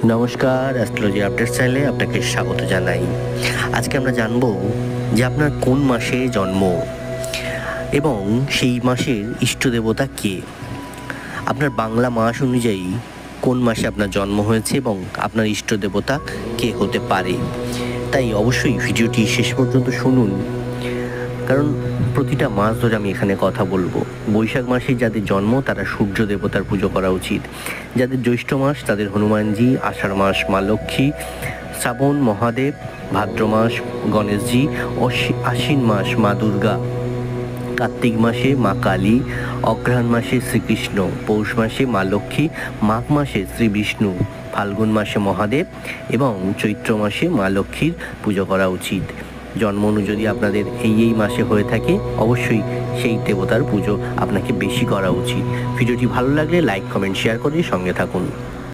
নমস্কার, astrology update চ্যানেলে আপনাকে স্বাগত জানাই। আজকে আমরা জানব যে আপনার কোন মাসে জন্ম এবং সেই মাসের ইষ্ট দেবতা কে। আপনার বাংলা মাস অনুযায়ী কোন মাসে আপনার জন্ম হয়েছে এবং আপনার ইষ্ট দেবতা কে হতে পারে। তাই অবশ্যই ভিডিওটি শেষ পর্যন্ত শুনুন, কারণ প্রতিটা মাস ধরে আমি এখানে কথা বলবো। বৈশাখ মাসে যাদের জন্ম তারা সূর্য দেবতার পুজো করা উচিত। যাদের জ্যৈষ্ঠ মাস তাদের হনুমানজি, আষাঢ় মাস মা লক্ষ্মী, শ্রাবণ মহাদেব, ভাদ্র মাস গণেশজি, আশ্বিন মাস মা দুর্গা, কার্তিক মাসে মা কালী, অঘ্রাণ মাসে শ্রীকৃষ্ণ, পৌষ মাসে মা লক্ষ্মী, মাঘ মাসে শ্রী বিষ্ণু, ফাল্গুন মাসে মহাদেব এবং চৈত্র মাসে মা লক্ষ্মীর পুজো করা উচিত। জন্ম অনুযায়ী আপনাদের এই মাসে হয়ে থাকে, অবশ্যই সেই দেবতার পুজো আপনাকে বেশি করা উচিত। ভিডিওটি ভালো লাগলে লাইক, কমেন্ট, শেয়ার করে সঙ্গে থাকুন।